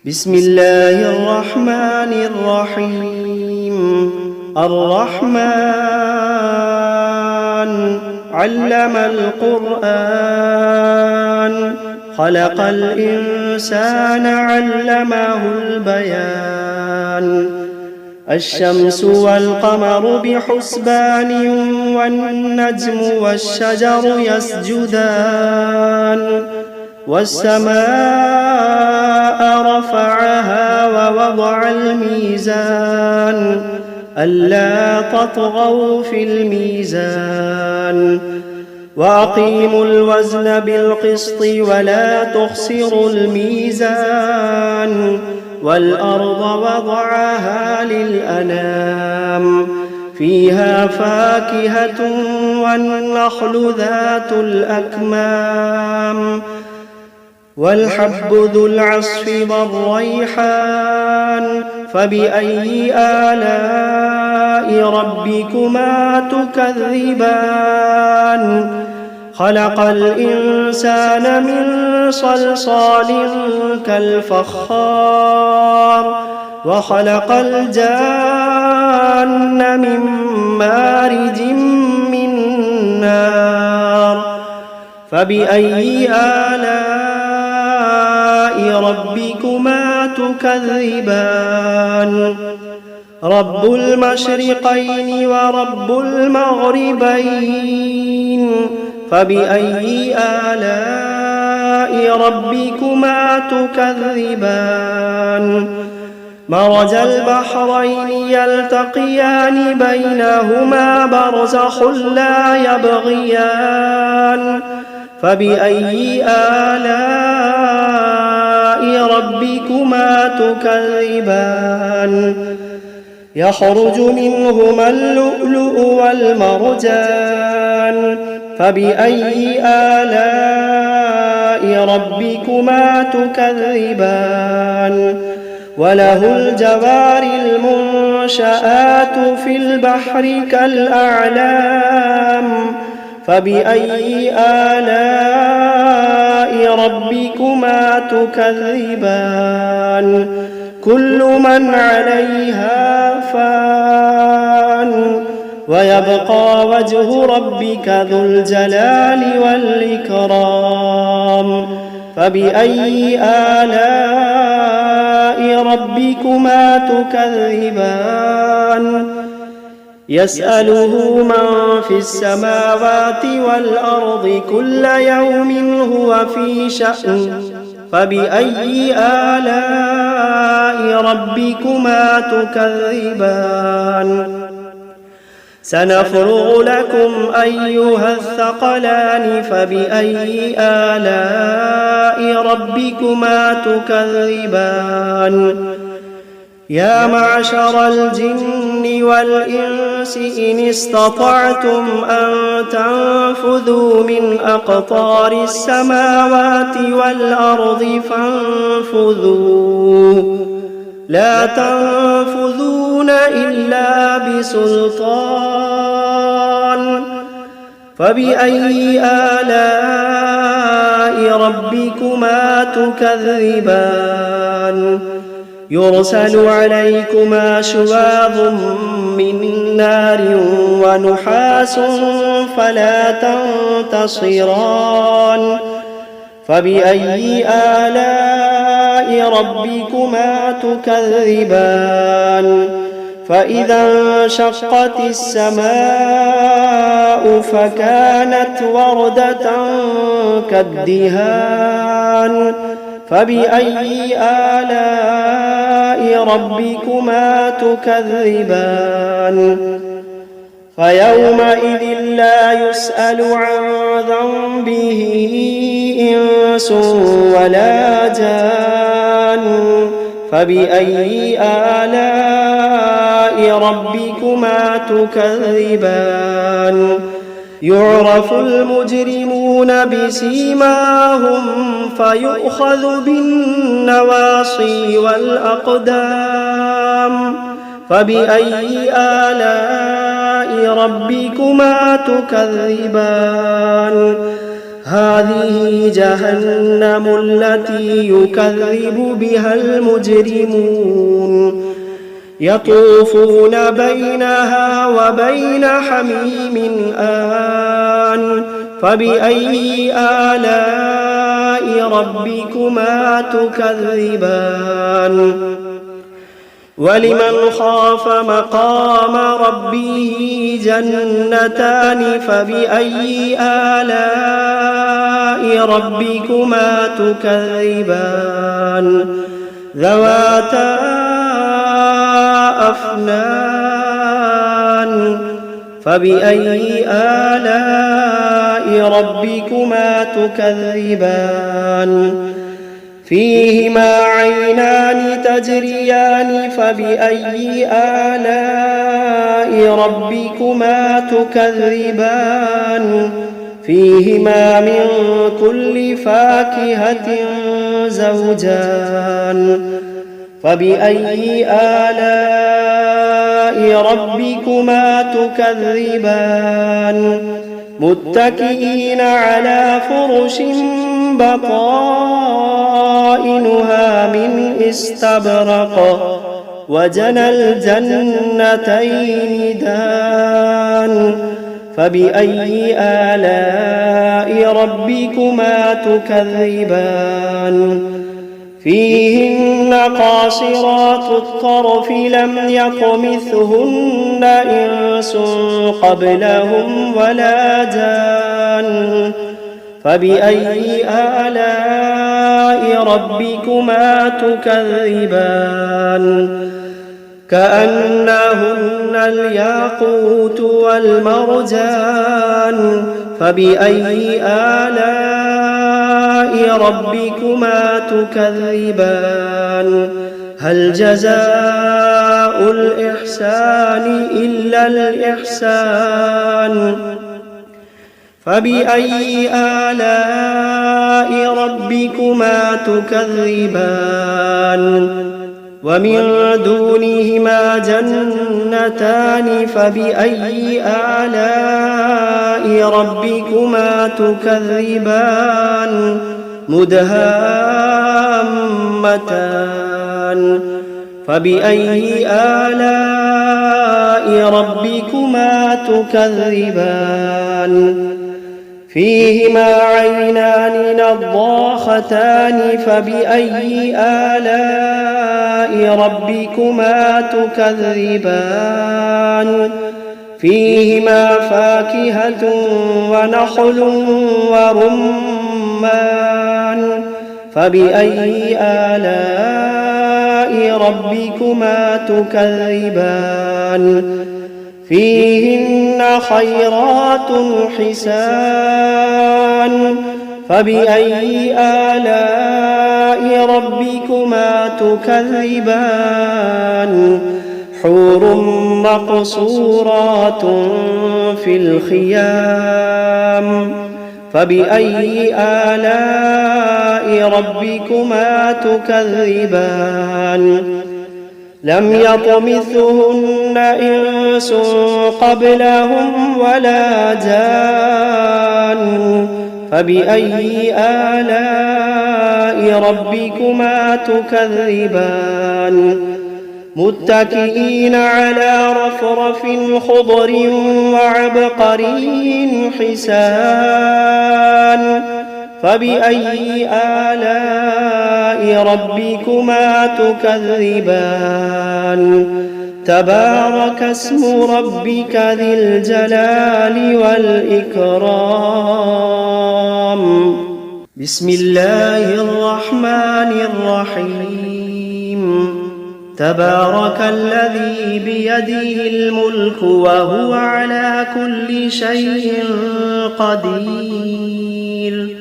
بسم الله الرحمن الرحيم. الرحمن علم القرآن، خلق الإنسان علمه البيان. الشمس والقمر بحسبان، والنجم والشجر يسجدان. والسماء رفعها ووضع الميزان، ألا تطغوا في الميزان. وأقيموا الوزن بالقسط ولا تخسروا الميزان. والأرض وضعها للأنام، فيها فاكهة والنخل ذات الأكمام، والحب ذو العصف والريحان. فبأي آلاء ربكما تكذبان؟ خلق الإنسان من صلصال كالفخار، وخلق الجان من مارج من نار. فبأي آلاء ربكما تكذبان؟ رب المشرقين ورب المغربين. فبأي آلاء ربكما تكذبان؟ مرج البحرين يلتقيان، بينهما برزخ لا يبغيان. فبأي آلاء ربكما تكذبان؟ يخرج منهما اللؤلؤ والمرجان. فبأي آلاء ربكما تكذبان؟ وله الجوار المنشآت في البحر كالأعلام. فبأي آلاء ربكما تكذبان؟ كل من عليها فان، ويبقى وجه ربك ذو الجلال والإكرام. فبأي آلاء ربكما تكذبان؟ يسأله من في السماوات والأرض كل يوم هو في شأن. فبأي آلاء ربكما تكذبان؟ سنفرغ لكم أيها الثقلان. فبأي آلاء ربكما تكذبان؟ يا معشر الجن والإنس إن استطعتم أن تنفذوا من أقطار السماوات والأرض فانفذوا، لا تنفذون إلا بسلطان. فبأي آلاء ربكما تكذبان؟ يرسل عليكما شواظ من نار ونحاس فلا تنتصران. فبأي آلاء ربكما تكذبان؟ فإذا انشقت السماء فكانت وردة كالدهان. فبأي آلاء ربكما تكذبان؟ فيومئذ لا يسأل عن ذنبه إنس ولا جان. فبأي آلاء ربكما تكذبان؟ يعرف المجرمون بسيماهم فيؤخذ بالنواصي والأقدام. فبأي آلاء ربكما تكذبان؟ هذه جهنم التي يكذب بها المجرمون يطوفون بينها وبين حميم آن فبأي آلاء ربكما تكذبان ولمن خاف مقام ربه جنتان فبأي آلاء ربكما تكذبان ذواتا أفنان فبأي آلاء ربكما تكذبان فيهما عينان تجريان فبأي آلاء ربكما تكذبان فيهما من كل فاكهة زوجان فبأي آلاء ربكما تكذبان متكئين على فرش بطائنها من استبرق وجنى الجنتين دان فبأي آلاء ربكما تكذبان فيهن قاصرات الطرف لم يطمثهن إنس قبلهم ولا جان فبأي آلاء ربكما تكذبان كأنهن الياقوت والمرجان فبأي آلاء ربكما تكذبان هل جزاء الإحسان إلا الإحسان فبأي آلاء ربكما تكذبان ومن دونهما جنتان فبأي آلاء ربكما تكذبان مدهامتان فبأي آلاء ربكما تكذبان فيهما عينان نضاختان فبأي آلاء ربكما تكذبان فيهما فاكهة ونخل ورمان فبأي آلاء ربكما تكذبان فيهن خيرات حسان فبأي آلاء ربكما تكذبان حور مقصورات في الخيام فبأي آلاء ربكما تكذبان لم يطمثهن إنس قبلهم ولا جان فبأي آلاء ربكما تكذبان متكئين على رفرف خضر وعبقري حسان فبأي آلاء ربكما تكذبان تبارك اسم ربك ذي الجلال والإكرام بسم الله الرحمن الرحيم تبارك الذي بيده الملك وهو على كل شيء قدير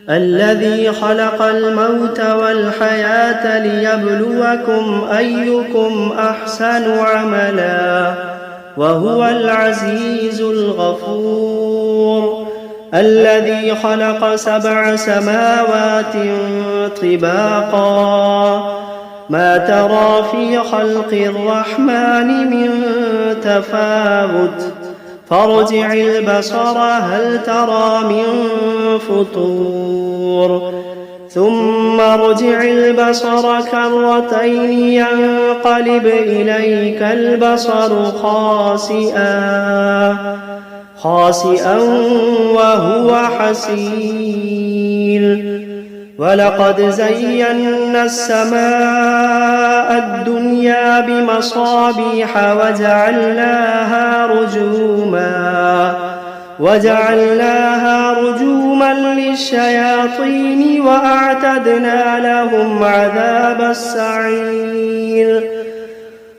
الذي خلق الموت والحياة ليبلوكم أيكم أحسن عملا وهو العزيز الغفور الذي خلق 7 سماوات طباقا ما ترى في خلق الرحمن من تفاوت فارجع البصر هل ترى من فطور ثم ارجع البصر كرتين ينقلب إليك البصر خاسئا وهو حسير ولقد زينا السماء الدنيا بمصابيح وجعلناها رجوما للشياطين وأعتدنا لهم عذاب السعير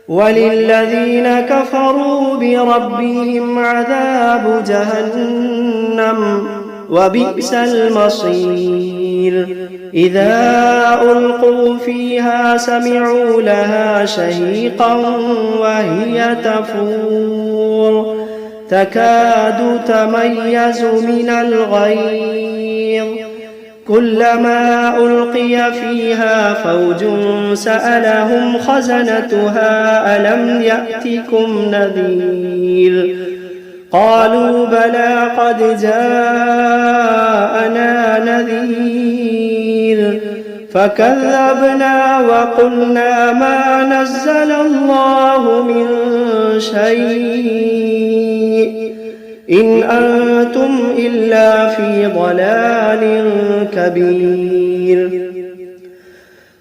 وللذين كفروا بربهم عذاب جهنم وبئس المصير إذا ألقوا فيها سمعوا لها شهيقا وهي تفور تكاد تميز من الغيظ كلما ألقي فيها فوج سألهم خزنتها ألم يأتكم نذير قالوا بلى قد جاءنا نذير فكذبنا وقلنا ما نزل الله من شيء إن أنتم إلا في ضلال كبير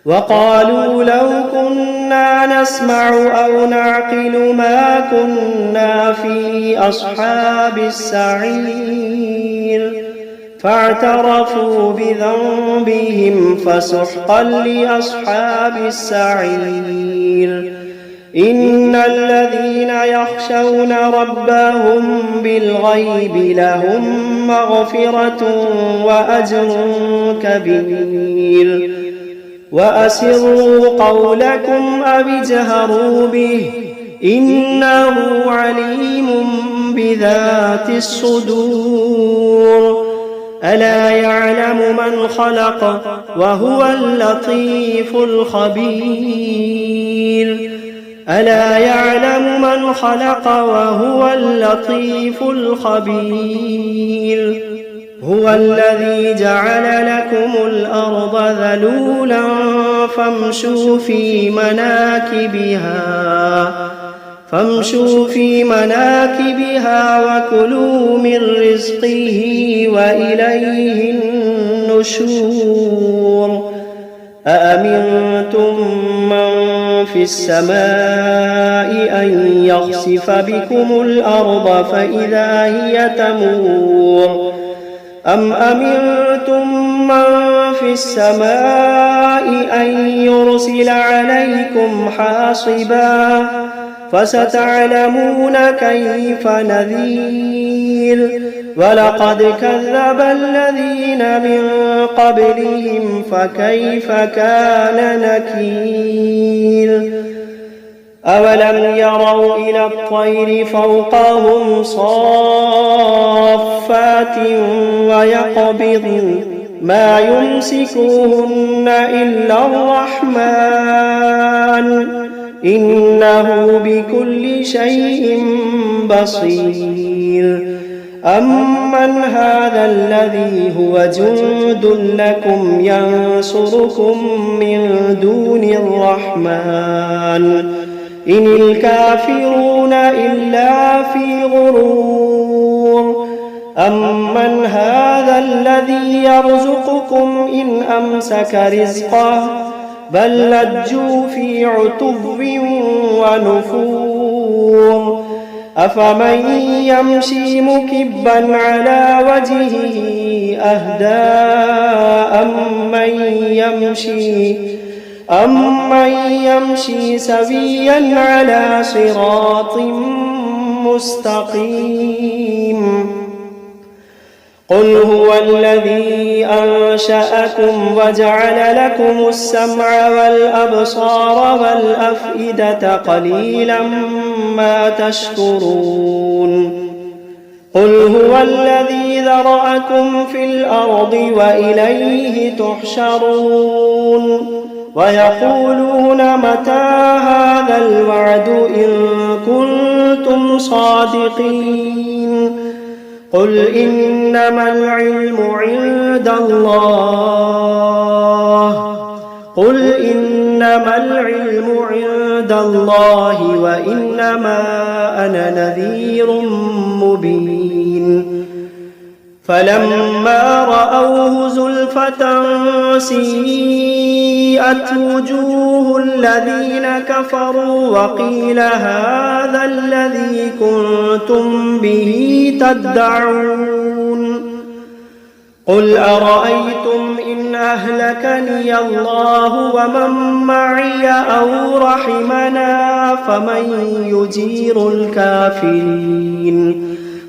وقالوا لو كنا نسمع أو نعقل ما كنا في أصحاب السعير فاعترفوا بذنبهم فسحقا لأصحاب السعير إن الذين يخشون ربهم بالغيب لهم مغفرة وأجر كبير وأسروا قولكم أو اجهروا به إنه عليم بذات الصدور ألا يعلم من خلق وهو اللطيف الخبير ألا يعلم من خلق وهو اللطيف الخبير هو الذي جعل لكم الأرض ذلولا فامشوا في مناكبها وكلوا من رزقه وإليه النشور أأمنتم من في السماء أن يخسف بكم الأرض فإذا هي تمور أم أمنتم من في السماء أن يرسل عليكم حاصبا فستعلمون كيف نذير ولقد كذب الذين من قبلهم فكيف كان نكير أولم يروا إلى الطير فوقهم صافات ويقبضن ما يمسكوهن إلا الرحمن إنه بكل شيء بصير أمن هذا الذي هو جند لكم ينصركم من دون الرحمن إن الكافرون إلا في غرور أمن هذا الذي يرزقكم إن أمسك رزقه بل لجوا في عتو ونفور أفمن يمشي مكبا على وجهه أهدى أمن يمشي سويا على صراط مستقيم قل هو الذي أنشأكم وجعل لكم السمع والأبصار والأفئدة قليلا ما تشكرون قل هو الذي ذرأكم في الأرض وإليه تحشرون ويقولون متى هذا الوعد إن كنتم صادقين قل إنما العلم عند الله وإنما أنا نذير مبين فلما رأوه زلفة سيئت وجوه الذين كفروا وقيل هذا الذي كنتم به تدعون قل أرأيتم إن أهلكني الله ومن معي أو رحمنا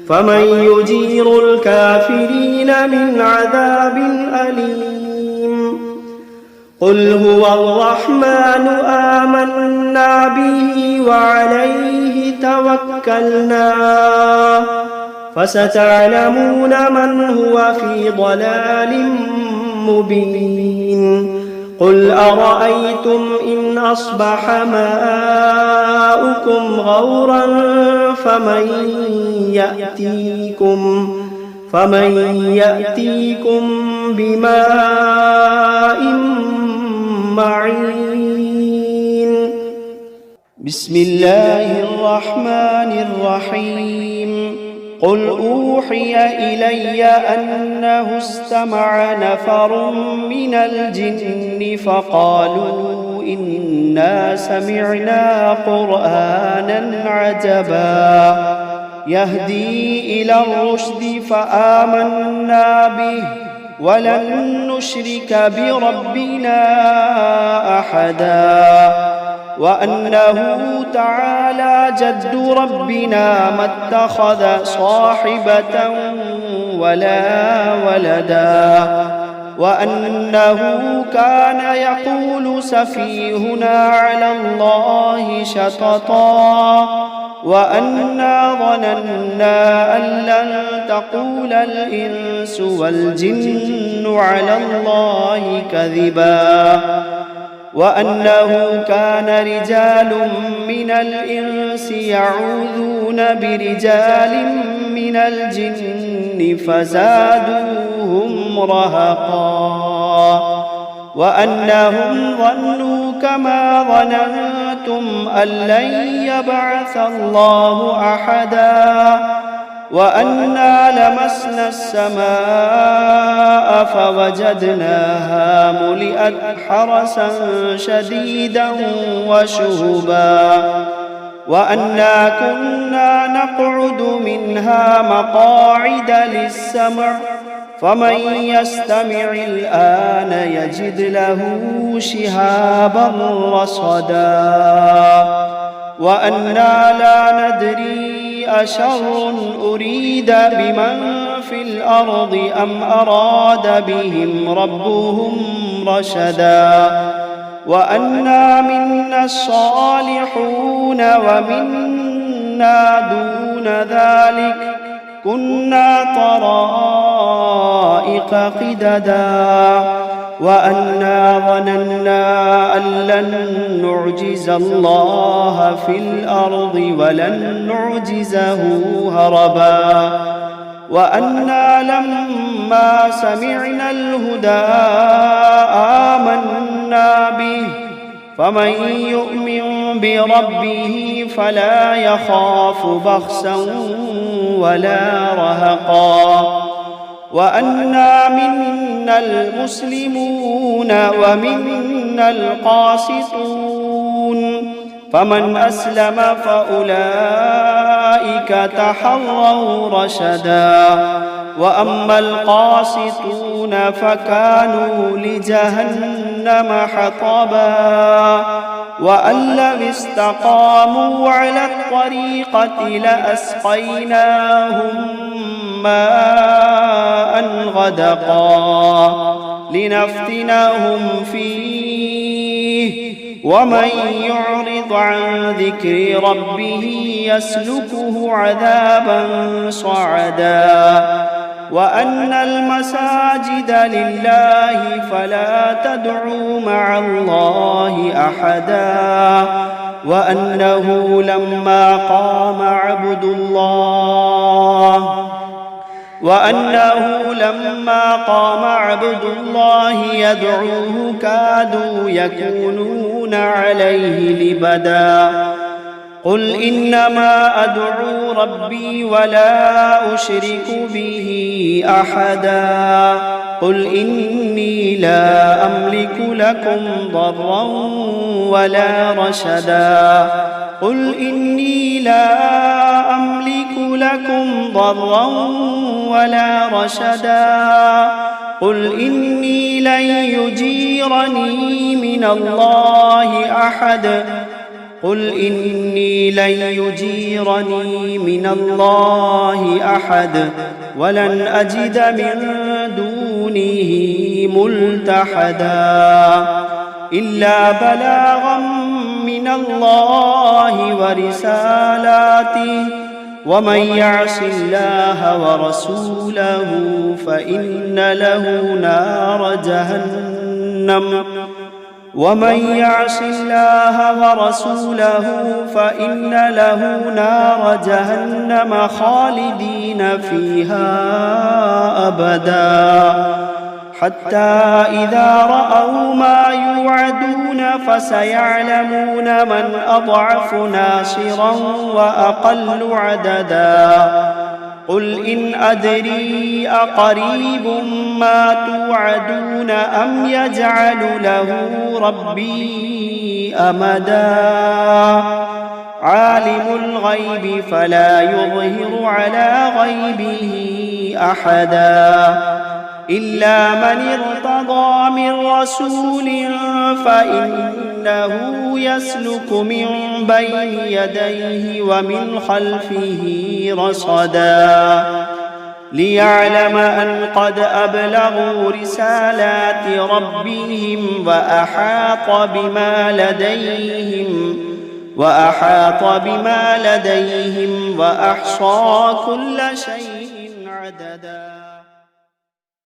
فمن يجير الكافرين من عذاب أليم قل هو الرحمن آمنا به وعليه توكلنا فستعلمون من هو في ضلال مبين قل أرأيتم إن أصبح ماؤكم غورا فمن يأتيكم بماء معين بسم الله الرحمن الرحيم قل أوحي إلي أنه استمع نفر من الجن فقالوا إنا سمعنا قرآنا عجبا يهدي إلى الرشد فآمنا به ولن نشرك بربنا أحدا وأنه تعالى جد ربنا ما اتخذ صاحبة ولا ولدا وأنه كان يقول سفيهنا على الله شططا وأنا ظننا أن لن تقول الإنس والجن على الله كذبا وأنه كان رجال من الإنس يعوذون برجال من الجن فزادوهم رهقا وأنهم ظنوا كما ظننتم أن لن يبعث الله أحدا وأنا لمسنا السماء فوجدناها ملئت حرسا شديدا وشهبا وأنا كنا نقعد منها مقاعد للسمع فمن يستمع الآن يجد له شهابا رصدا وأنا لا ندري أشر أريد بمن في الأرض أم أراد بهم ربهم رشدا وأنا منا الصالحون ومنا دون ذلك كنا طرائق قددا وأنا ظننا أن لن نعجز الله في الأرض ولن نعجزه هربا وأنا لما سمعنا الهدى آمنا به فمن يؤمن بربه فلا يخاف بخسا ولا رهقا وأنا منا المسلمون ومنا القاسطون فمن أسلم فأولئك تحروا رشدا وأما القاسطون فكانوا لجهنم حطبا وأن لو استقاموا على الطريقة لأسقيناهم ماء غدقا لنفتنهم فيه ومن يعرض عن ذكر ربه يسلكه عذابا صعدا وأن المساجد لله فلا تدعوا مع الله أحدا وأنه لما قام عبد الله يدعوه كادوا يكونون عليه لبدا قل إنما أدعو ربي ولا أشرك به أحدا قل إني لا أملك لكم ضرا ولا رشدا قل إني لا أملك لكم ضرا ولا رشدا قل إني لن يجيرني من الله أحد قل إني لن يجيرني من الله أحد ولن أجد من دونه ملتحدا إلا بلاغا من الله ورسالاته ومن يعص الله ورسوله فإن له نار جهنم خالدين فيها أبدا حتى إذا رأوا ما يوعدون فسيعلمون من أضعف ناصرا وأقل عددا قل إن أدري أقريب ما توعدون أم يجعل له ربي أمدا عالم الغيب فلا يظهر على غيبه أحدا إلا من ارتضى من رسول فإنه يسلك من بين يديه ومن خلفه رصدا ليعلم أن قد أبلغوا رسالات ربهم وأحاط بما لديهم وأحصى كل شيء عددا.